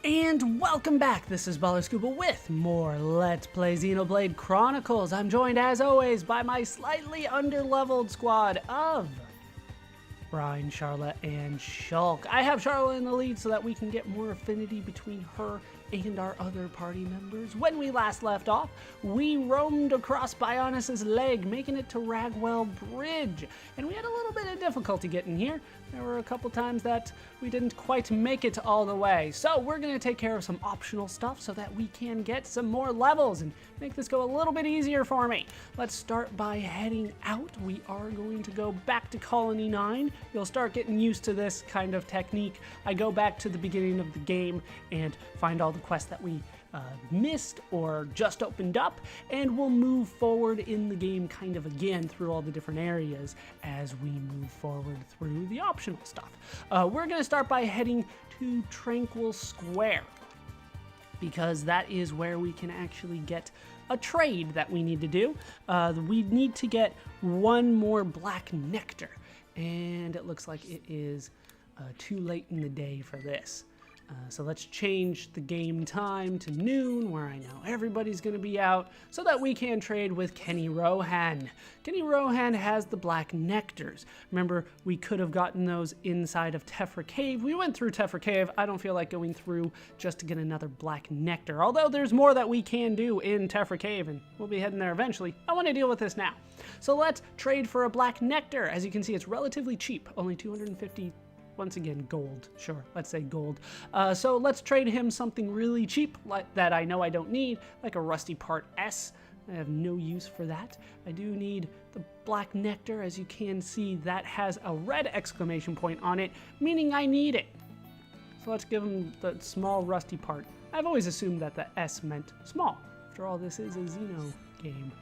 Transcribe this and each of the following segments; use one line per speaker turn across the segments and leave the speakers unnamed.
And welcome back, this is Baller Scuba with more Let's Play Xenoblade Chronicles. I'm joined as always by my slightly underleveled squad of Reyn, Charlotte, and Shulk. I have Charlotte in the lead so that we can get more affinity between her and our other party members. When we last left off, we roamed across Bionis' leg, making it to Ragwell Bridge, and we had a little bit of difficulty getting here. There were a couple times that we didn't quite make it all the way, so we're going to take care of some optional stuff so that we can get some more levels and make this go a little bit easier for me. Let's start by heading out. We are going to go back to Colony 9. You'll start getting used to this kind of technique. I go back to the beginning of the game and find all the quests that we missed or just opened up, and we'll move forward in the game kind of again through all the different areas as we move forward through the optional stuff. We're going to start by heading to Tranquil Square, because that is where we can actually get a trade that we need to do. We need to get one more black nectar, and it looks like it is too late in the day for this. So let's change the game time to noon, where I know everybody's going to be out, so that we can trade with Kenny Rohan. Kenny Rohan has the black nectars. Remember, we could have gotten those inside of Tephra Cave. We went through Tephra Cave. I don't feel like going through just to get another black nectar, although there's more that we can do in Tephra Cave, and we'll be heading there eventually. I want to deal with this now. So let's trade for a black nectar. As you can see, it's relatively cheap, only 250. Once again, gold. Sure, let's say gold. So let's trade him something really cheap that I know I don't need, like a rusty part S. I have no use for that. I do need the black nectar. As you can see, that has a red exclamation point on it, meaning I need it. So let's give him the small rusty part. I've always assumed that the S meant small. After all, this is a Xeno game.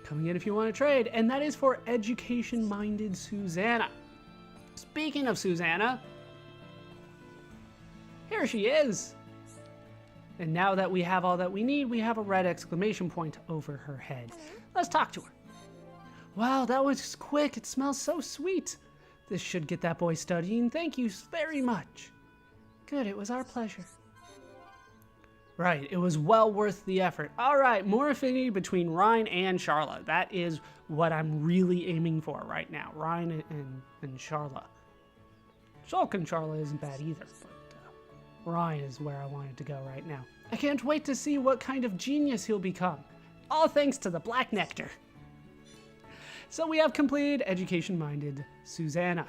Coming in if you want to trade, and that is for education-minded Susanna. Speaking of Susanna, here she is. And now that we have all that we need, we have a red exclamation point over her head. Let's talk to her. Wow, that was quick. It smells so sweet. This should get that boy studying. Thank you very much. Good, it was our pleasure. Right, it was well worth the effort. All right, more affinity between Reyn and Charlotte. That is what I'm really aiming for right now. Reyn and Charlotte. Shulk and Charlotte isn't bad either, but Reyn is where I wanted to go right now. I can't wait to see what kind of genius he'll become. All thanks to the black nectar. So we have completed education-minded Susanna.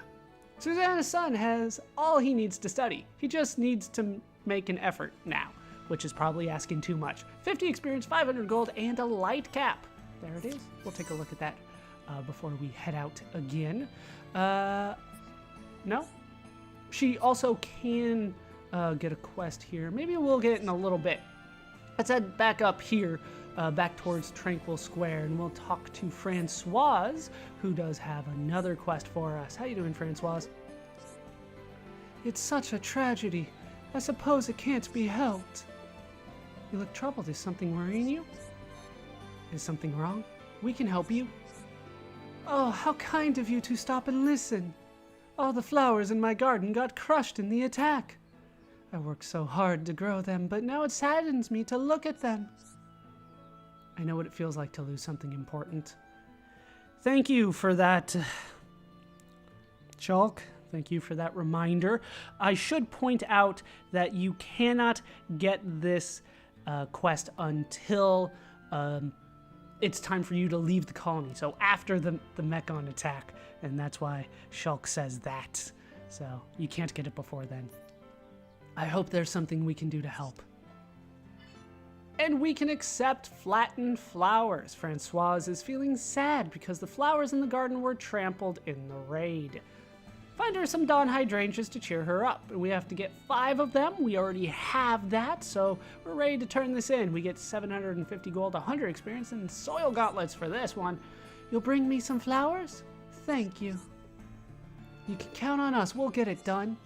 Susanna's son has all he needs to study. He just needs to make an effort now, which is probably asking too much. 50 experience, 500 gold, and a light cap. There it is. We'll take a look at that before we head out again. No? She also can get a quest here. Maybe we'll get it in a little bit. Let's head back up here, back towards Tranquil Square, and we'll talk to Francoise, who does have another quest for us. How you doing, Francoise? It's such a tragedy. I suppose it can't be helped. You look troubled. Is something worrying you? Is something wrong? We can help you. Oh, how kind of you to stop and listen. All the flowers in my garden got crushed in the attack. I worked so hard to grow them, but now it saddens me to look at them. I know what it feels like to lose something important. Thank you for that, Shulk. Thank you for that reminder. I should point out that you cannot get this quest until it's time for you to leave the colony. So after the Mechon attack, and that's why Shulk says that. So you can't get it before then. I hope there's something we can do to help. And we can accept flattened flowers. Francoise is feeling sad because the flowers in the garden were trampled in the raid. Find her some dawn hydrangeas to cheer her up. And we have to get 5 of them. We already have that, so we're ready to turn this in. We get 750 gold, 100 experience, and soil gauntlets for this one. You'll bring me some flowers? Thank you. You can count on us. We'll get it done.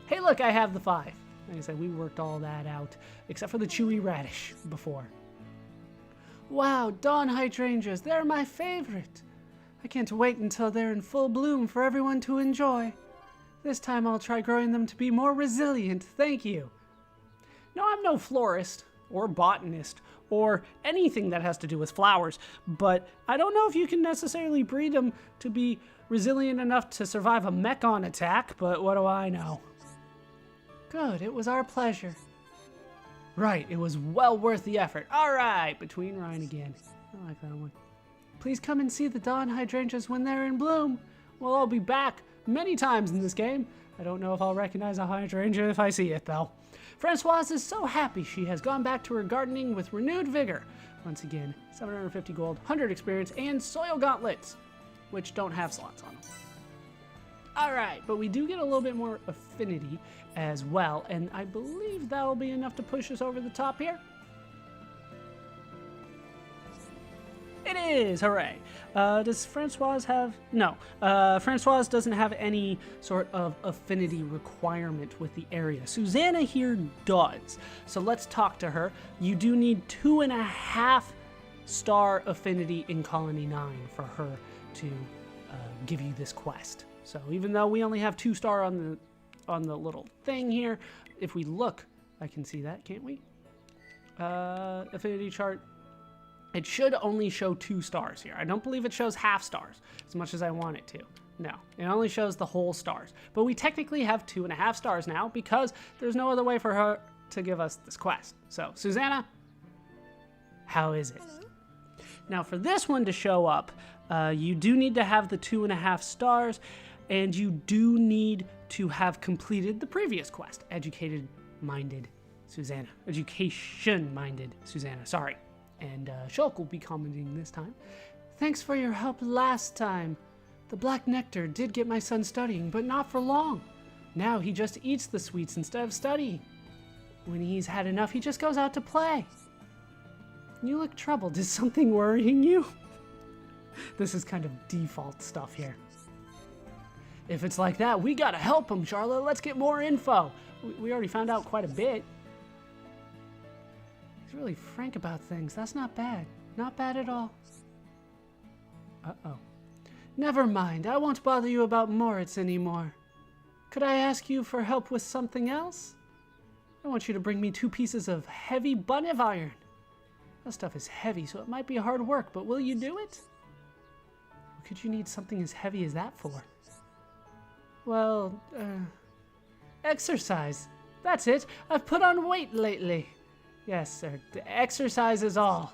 Hey, look, I have the 5. Like I said, we worked all that out, except for the chewy radish before. Wow, dawn hydrangeas. They're my favorite. I can't wait until they're in full bloom for everyone to enjoy. This time I'll try growing them to be more resilient, thank you. No, I'm no florist, or botanist, or anything that has to do with flowers, but I don't know if you can necessarily breed them to be resilient enough to survive a Mechon attack, but what do I know? Good, it was our pleasure. Right, it was well worth the effort. Alright, between Reyn again. I like that one. Please come and see the dawn hydrangeas when they're in bloom. Well, I'll be back many times in this game. I don't know if I'll recognize a hydrangea if I see it, though. Francoise is so happy she has gone back to her gardening with renewed vigor. Once again, 750 gold, 100 experience, and soil gauntlets, which don't have slots on them. Alright, but we do get a little bit more affinity as well, and I believe that'll be enough to push us over the top here. It is! Hooray! Does Francoise have... No. Francoise doesn't have any sort of affinity requirement with the area. Susanna here does. So let's talk to her. You do need 2.5 star affinity in Colony 9 for her to give you this quest. So even though we only have 2 star on the little thing here, if we look, I can see that, can't we? Affinity chart. It should only show 2 stars here. I don't believe it shows half stars as much as I want it to. No, it only shows the whole stars. But we technically have 2.5 stars now because there's no other way for her to give us this quest. So, Susanna, how is it? Now, for this one to show up, you do need to have the 2.5 stars, and you do need to have completed the previous quest, Education-minded Susanna, sorry. And Shulk will be commenting this time. Thanks for your help last time. The black nectar did get my son studying, but not for long. Now he just eats the sweets instead of studying. When he's had enough, he just goes out to play. You look troubled. Is something worrying you? This is kind of default stuff here. If it's like that, we gotta help him, Charlotte. Let's get more info. We already found out quite a bit. He's really frank about things. That's not bad. Not bad at all. Uh-oh. Never mind. I won't bother you about Moritz anymore. Could I ask you for help with something else? I want you to bring me 2 pieces of heavy bunnive iron. That stuff is heavy, so it might be hard work, but will you do it? What could you need something as heavy as that for? Well, exercise. That's it. I've put on weight lately. Yes, sir. The exercise is all.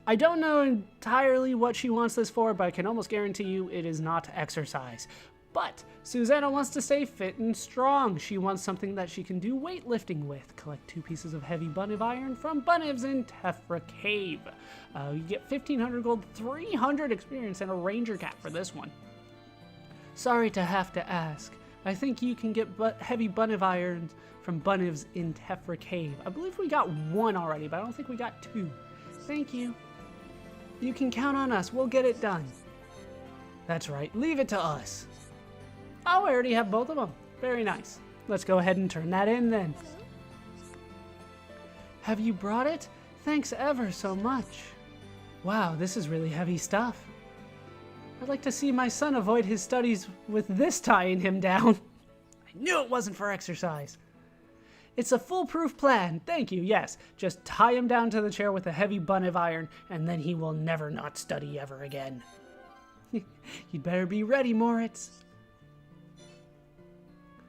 I don't know entirely what she wants this for, but I can almost guarantee you it is not exercise. But Susanna wants to stay fit and strong. She wants something that she can do weightlifting with. Collect 2 pieces of heavy bunnive iron from Bunnives in Tephra Cave. You get 1,500 gold, 300 experience, and a ranger cap for this one. Sorry to have to ask. I think you can get heavy bunnive irons from Bunnives in Tephra Cave. I believe we got 1 already, but I don't think we got 2. Thank you. You can count on us. We'll get it done. That's right. Leave it to us. Oh, I already have both of them. Very nice. Let's go ahead and turn that in then. Have you brought it? Thanks ever so much. Wow, this is really heavy stuff. I'd like to see my son avoid his studies with this tying him down. I knew it wasn't for exercise. It's a foolproof plan. Thank you, yes. Just tie him down to the chair with a heavy bunnive iron, and then he will never not study ever again. You'd better be ready, Moritz.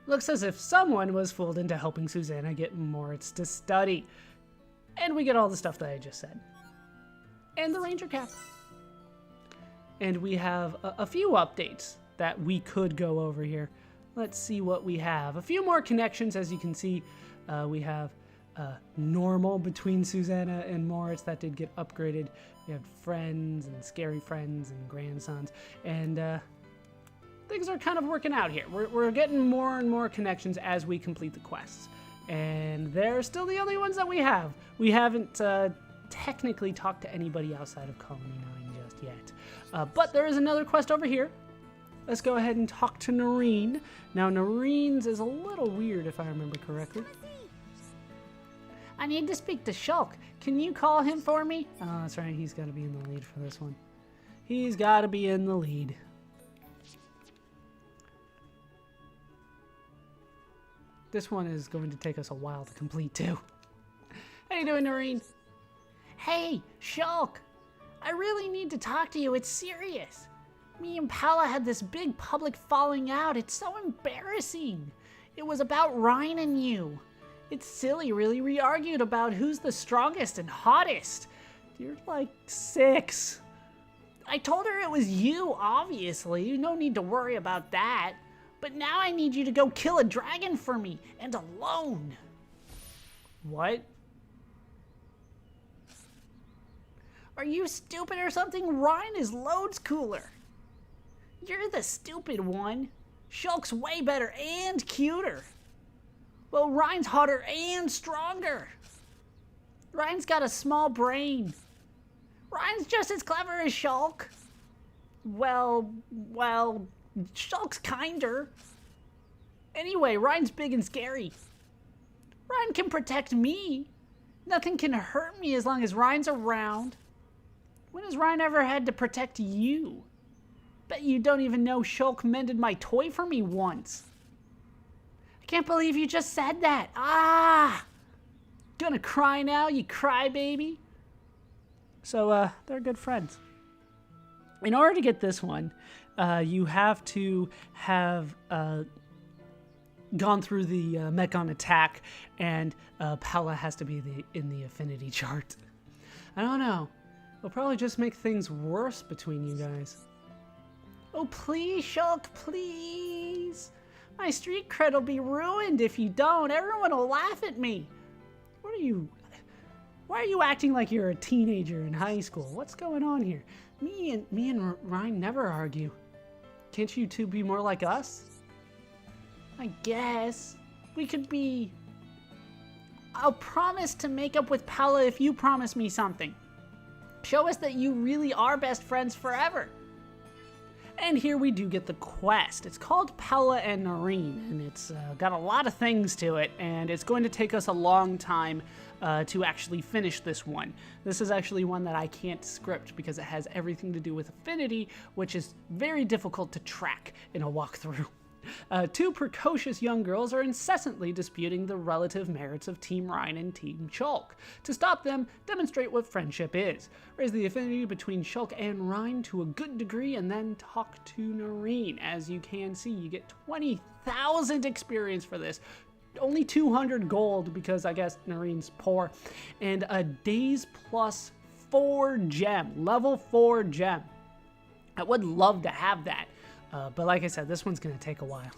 Looks as if someone was fooled into helping Susanna get Moritz to study. And we get all the stuff that I just said. And the ranger cap. And we have a few updates that we could go over here. Let's see what we have. A few more connections, as you can see. We have normal between Susanna and Moritz that did get upgraded. We have friends and scary friends and grandsons. And things are kind of working out here. We're getting more and more connections as we complete the quests. And they're still the only ones that we have. We haven't technically talked to anybody outside of Colony 9 just yet. But there is another quest over here. Let's go ahead and talk to Reyn. Now, Reyn's is a little weird if I remember correctly. I need to speak to Shulk. Can you call him for me? Oh, that's right. He's got to be in the lead for this one. He's got to be in the lead. This one is going to take us a while to complete too. How you doing, Reyn? Hey, Shulk. I really need to talk to you. It's serious. Me and Paula had this big public falling out. It's so embarrassing. It was about Reyn and you. It's silly, really. We argued about who's the strongest and hottest. You're like 6. I told her it was you, obviously. No need to worry about that. But now I need you to go kill a dragon for me, and alone. What? Are you stupid or something? Reyn is loads cooler. You're the stupid one. Shulk's way better and cuter. Well, Reyn's hotter and stronger. Reyn's got a small brain. Reyn's just as clever as Shulk. Well, Shulk's kinder. Anyway, Reyn's big and scary. Reyn can protect me. Nothing can hurt me as long as Reyn's around. When has Reyn ever had to protect you? Bet you don't even know Shulk mended my toy for me once. I can't believe you just said that. Ah! Gonna cry now, you crybaby? So, they're good friends. In order to get this one, you have to have gone through the Mechon attack, and Paula has to be in the affinity chart. I don't know. It'll probably just make things worse between you guys. Oh, please, Shulk, please. My street cred will be ruined if you don't. Everyone will laugh at me. Why are you acting like you're a teenager in high school? What's going on here? Me and Reyn never argue. Can't you two be more like us? I guess. We could be... I'll promise to make up with Paula if you promise me something. Show us that you really are best friends forever. And here we do get the quest. It's called Paula and Reyn, and it's got a lot of things to it, and it's going to take us a long time to actually finish this one. This is actually one that I can't script because it has everything to do with affinity, which is very difficult to track in a walkthrough. 2 precocious young girls are incessantly disputing the relative merits of Team Reyn and Team Shulk. To stop them, demonstrate what friendship is. Raise the affinity between Shulk and Reyn to a good degree, and then talk to Reyn. As you can see, you get 20,000 experience for this. Only 200 gold, because I guess Reyn's poor. And a days plus 4 gem. Level 4 gem. I would love to have that. But like I said, this one's going to take a while.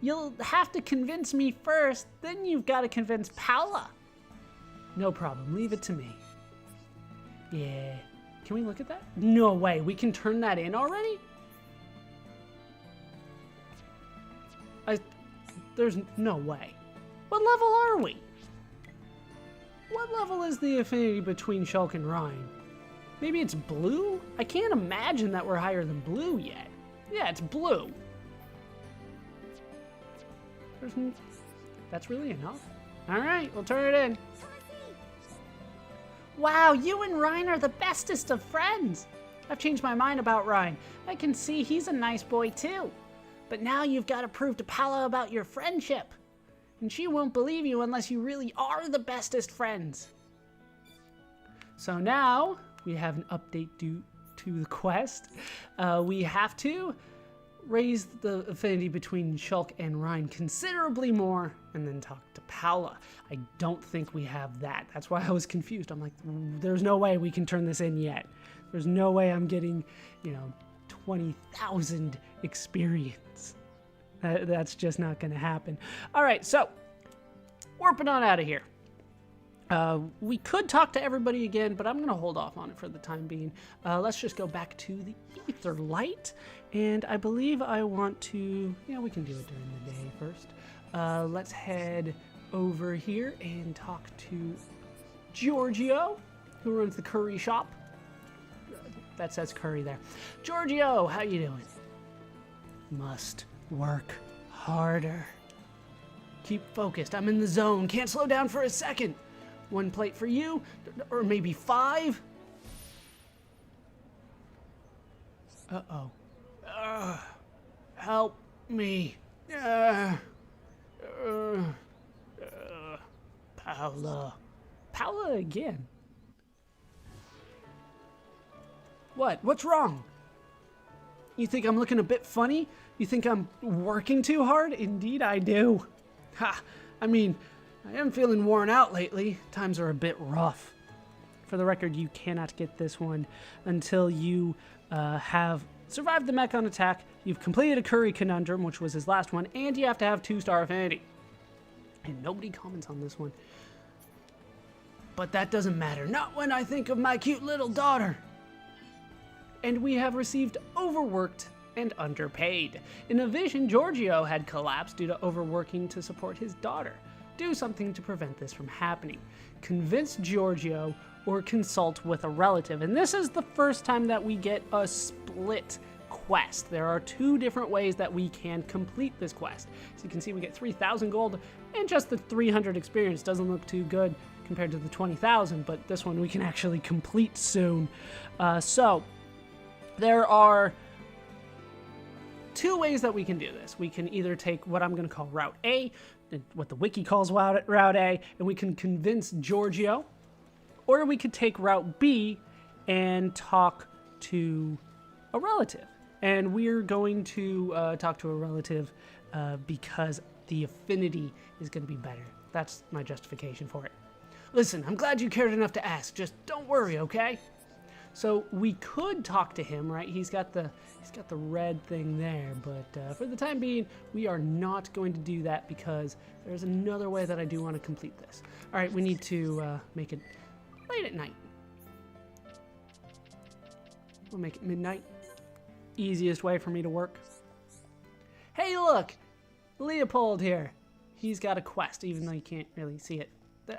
You'll have to convince me first, then you've got to convince Paula. No problem, leave it to me. Yeah. Can we look at that? No way, we can turn that in already? There's no way. What level are we? What level is the affinity between Shulk and Reyn? Maybe it's blue? I can't imagine that we're higher than blue yet. Yeah, it's blue. That's really enough? Alright, we'll turn it in. Wow, you and Reyn are the bestest of friends. I've changed my mind about Reyn. I can see he's a nice boy too. But now you've got to prove to Paula about your friendship. And she won't believe you unless you really are the bestest friends. So now... we have an update due to the quest. We have to raise the affinity between Shulk and Reyn considerably more and then talk to Paula. I don't think we have that. That's why I was confused. I'm like, there's no way we can turn this in yet. There's no way I'm getting, 20,000 experience. That's just not going to happen. All right, so warping on out of here. We could talk to everybody again, but I'm going to hold off on it for the time being. Let's just go back to the Ether Light, and I believe I want to... yeah, we can do it during the day first. Let's head over here and talk to Giorgio, who runs the curry shop. That says curry there. Giorgio, how you doing? Must work harder. Keep focused. I'm in the zone. Can't slow down for a second. 1 plate for you, or maybe 5. Uh-oh. Help me. Paula. Paula again? What? What's wrong? You think I'm looking a bit funny? You think I'm working too hard? Indeed I do. Ha! I mean, I am feeling worn out lately. Times are a bit rough. For the record, you cannot get this one until you have survived the mech on attack, you've completed a Curry Conundrum, which was his last one, and you have to have 2-star affinity. And nobody comments on this one. But that doesn't matter. Not when I think of my cute little daughter. And we have received overworked and underpaid. In a vision, Giorgio had collapsed due to overworking to support his daughter. Do something to prevent this from happening. Convince Giorgio or consult with a relative. And this is the first time that we get a split quest. There are 2 different ways that we can complete this quest. So you can see we get 3,000 gold and just the 300 experience. Doesn't look too good compared to the 20,000, but this one we can actually complete soon. So there are 2 ways that we can do this. We can either take what I'm going to call Route A, what the wiki calls Route A, and we can convince Giorgio, or we could take Route B and talk to a relative. And we're going to talk to a relative because the affinity is going to be better. That's my justification for it. Listen, I'm glad you cared enough to ask. Just don't worry, okay? So we could talk to him, right? He's got the red thing there, but for the time being, we are not going to do that because there's another way that I do want to complete this. All right, we need to make it late at night. We'll make it midnight. Easiest way for me to work. Hey, look! Leopold here. He's got a quest, even though you can't really see it.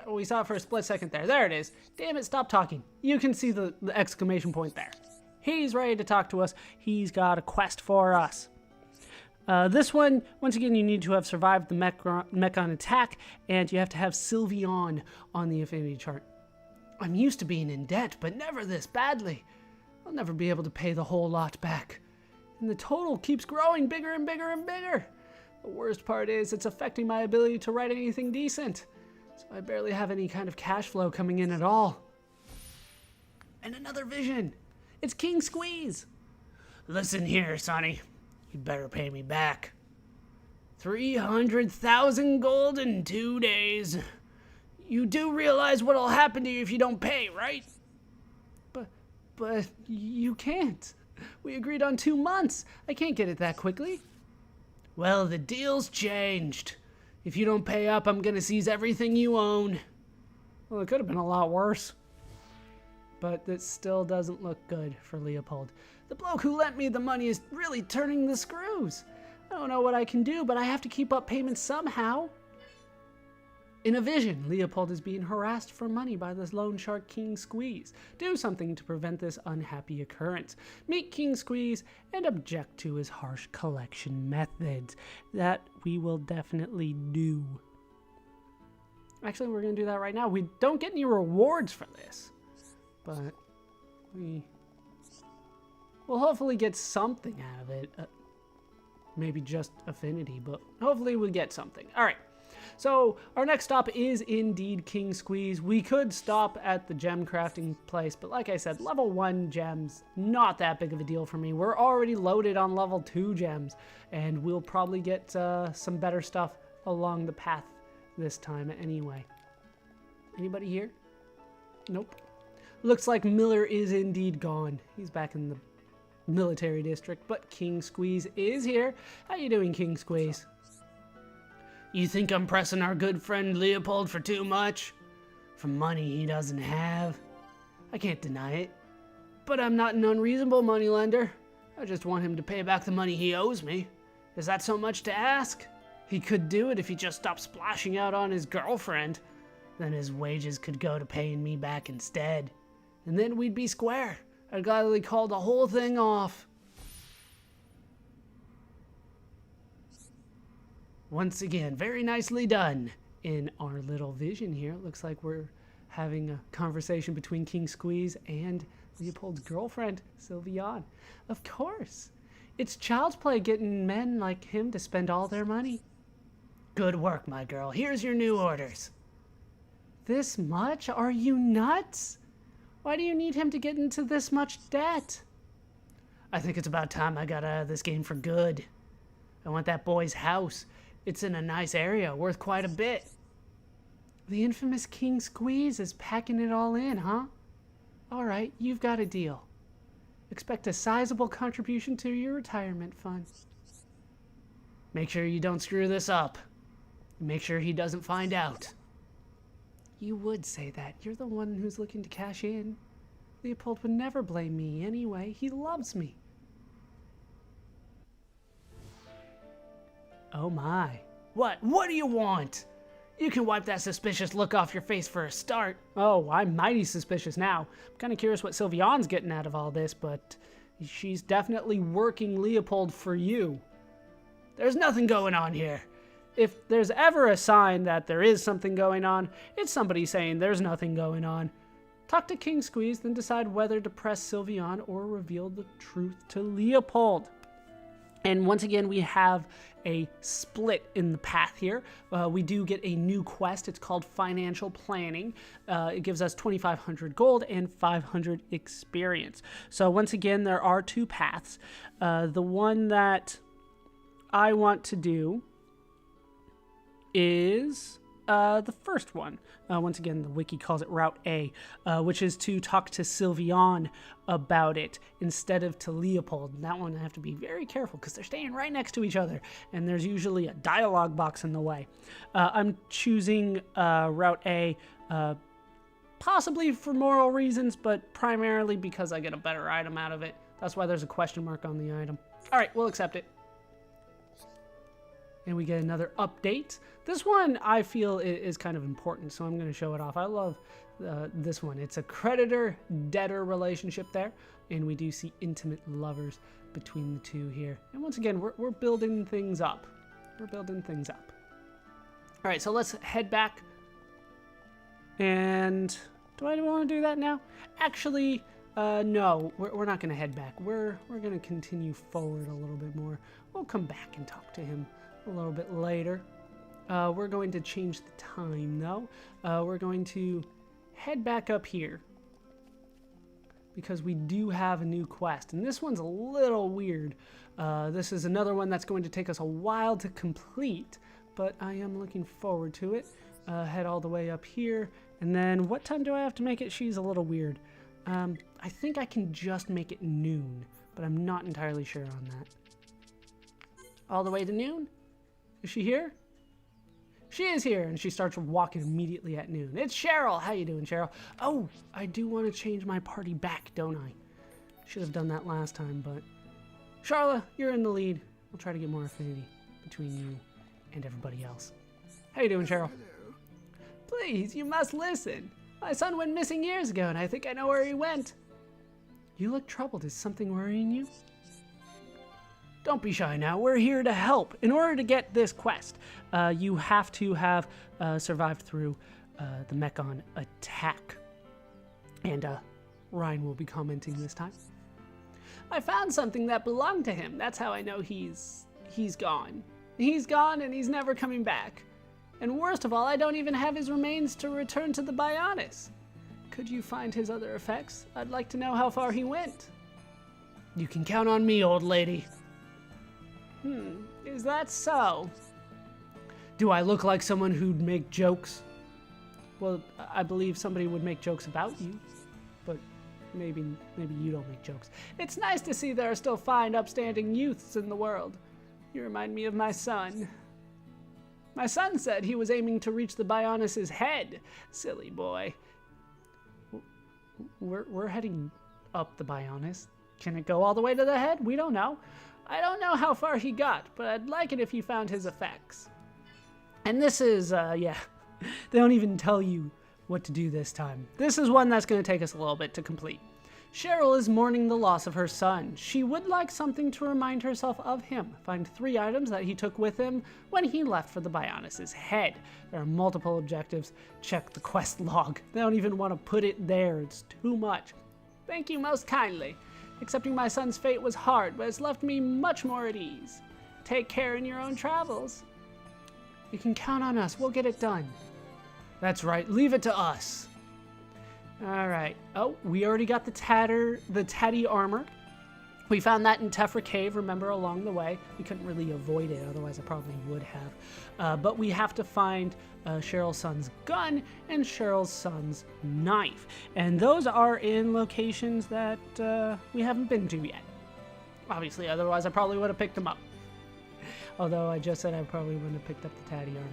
We saw it for a split second there. There it is. Damn it, stop talking. You can see the exclamation point there. He's ready to talk to us. He's got a quest for us. This one, once again, you need to have survived the mech on attack, and you have to have Sylveon on the affinity chart. I'm used to being in debt, but never this badly. I'll never be able to pay the whole lot back. And the total keeps growing bigger and bigger and bigger. The worst part is it's affecting my ability to write anything decent. So I barely have any kind of cash flow coming in at all. And another vision. It's King Squeeze. Listen here, Sonny. You'd better pay me back. 300,000 gold in 2 days. You do realize what'll happen to you if you don't pay, right? But you can't. We agreed on 2 months. I can't get it that quickly. Well, the deal's changed. If you don't pay up, I'm gonna seize everything you own. Well, it could have been a lot worse. But it still doesn't look good for Leopold. The bloke who lent me the money is really turning the screws. I don't know what I can do, but I have to keep up payments somehow. In a vision, Leopold is being harassed for money by this loan shark King Squeeze. Do something to prevent this unhappy occurrence. Meet King Squeeze and object to his harsh collection methods. That we will definitely do. Actually, we're going to do that right now. We don't get any rewards for this, but we'll hopefully get something out of it. Maybe just affinity, but hopefully we'll get something. All right. So our next stop is indeed King Squeeze. We could stop at the gem crafting place, but like I said, level 1 gems, not that big of a deal for me. We're already loaded on level 2 gems, and we'll probably get some better stuff along the path this time anyway. Anybody here? Nope. Looks like Miller is indeed gone. He's back in the military district, but King Squeeze is here. How you doing, King Squeeze? You think I'm pressing our good friend Leopold for too much? For money he doesn't have? I can't deny it. But I'm not an unreasonable moneylender. I just want him to pay back the money he owes me. Is that so much to ask? He could do it if he just stopped splashing out on his girlfriend. Then his wages could go to paying me back instead. And then we'd be square. I'd gladly call the whole thing off. Once again, very nicely done in our little vision here. It looks like we're having a conversation between King Squeeze and Leopold's girlfriend, Sylveon. Of course. It's child's play getting men like him to spend all their money. Good work, my girl. Here's your new orders. this much? Are you nuts? Why do you need him to get into this much debt? I think it's about time I got out of this game for good. I want that boy's house. It's in a nice area, worth quite a bit. The infamous King Squeeze is packing it all in, huh? All right, you've got a deal. Expect a sizable contribution to your retirement fund. Make sure you don't screw this up. Make sure he doesn't find out. You would say that. You're the one who's looking to cash in. Leopold would never blame me anyway. He loves me. Oh my. What? What do you want? You can wipe that suspicious look off your face for a start. Oh, I'm mighty suspicious now. I'm kind of curious what Sylvian's getting out of all this, but she's definitely working Leopold for you. There's nothing going on here. If there's ever a sign that there is something going on, it's somebody saying there's nothing going on. Talk to King Squeeze, then decide whether to press Sylvian or reveal the truth to Leopold. And once again, we have a split in the path here. We do get a new quest. It's called Financial Planning. It gives us 2,500 gold and 500 experience. So once again, there are two paths. The one that I want to do is the first one. Once again, the wiki calls it Route A, which is to talk to Sylvian about it instead of to Leopold. And that one I have to be very careful because they're staying right next to each other, and there's usually a dialogue box in the way. I'm choosing Route A, possibly for moral reasons, but primarily because I get a better item out of it. That's why there's a question mark on the item. All right, we'll accept it. And we get another update. This one I feel is kind of important, so I'm going to show it off. I love this one. It's a creditor-debtor relationship there, and we do see intimate lovers between the two here. And once again, we're building things up. We're building things up. All right, so let's head back. And do I want to do that now? Actually, no, we're not going to head back. We're going to continue forward a little bit more. We'll come back and talk to him a little bit later. We're going to change the time though. We're going to head back up here because we do have a new quest, and this one's a little weird. This is another one that's going to take us a while to complete, but I am looking forward to it. Head all the way up here, and then what time do I have to make it? She's a little weird. I think I can just make it noon, but I'm not entirely sure on that. All the way to noon? Is she here? She is here, and she starts walking immediately at noon. It's Cheryl. How you doing, Cheryl? Oh, I do want to change my party back, don't I? Should have done that last time, but... Charla, you're in the lead. We'll try to get more affinity between you and everybody else. How you doing, Cheryl? Please, you must listen. My son went missing years ago, and I think I know where he went. You look troubled. Is something worrying you? Don't be shy now. We're here to help. In order to get this quest, you have to have survived through the Mechon attack. And Reyn will be commenting this time. I found something that belonged to him. That's how I know he's gone. He's gone and he's never coming back. And worst of all, I don't even have his remains to return to the Bionis. Could you find his other effects? I'd like to know how far he went. You can count on me, old lady. Is that so? Do I look like someone who'd make jokes? Well, I believe somebody would make jokes about you, but maybe you don't make jokes. It's nice to see there are still fine, upstanding youths in the world. You remind me of my son. My son said he was aiming to reach the Bionis' head. Silly boy. We're heading up the Bionis. Can it go all the way to the head? We don't know. I don't know how far he got, but I'd like it if you found his effects. And this is, yeah, they don't even tell you what to do this time. This is one that's going to take us a little bit to complete. Cheryl is mourning the loss of her son. She would like something to remind herself of him. Find 3 items that he took with him when he left for the Bionis' head. There are multiple objectives. Check the quest log. They don't even want to put it there. It's too much. Thank you most kindly. Accepting my son's fate was hard, but it's left me much more at ease. Take care in your own travels. You can count on us. We'll get it done. That's right, leave it to us. All right. Oh, we already got the tatty armor. We found that in Tephra Cave, remember, along the way. We couldn't really avoid it, otherwise I probably would have. But we have to find Cheryl's son's gun and Cheryl's son's knife. And those are in locations that we haven't been to yet. Obviously, otherwise I probably would have picked them up. Although I just said I probably wouldn't have picked up the tatty armor.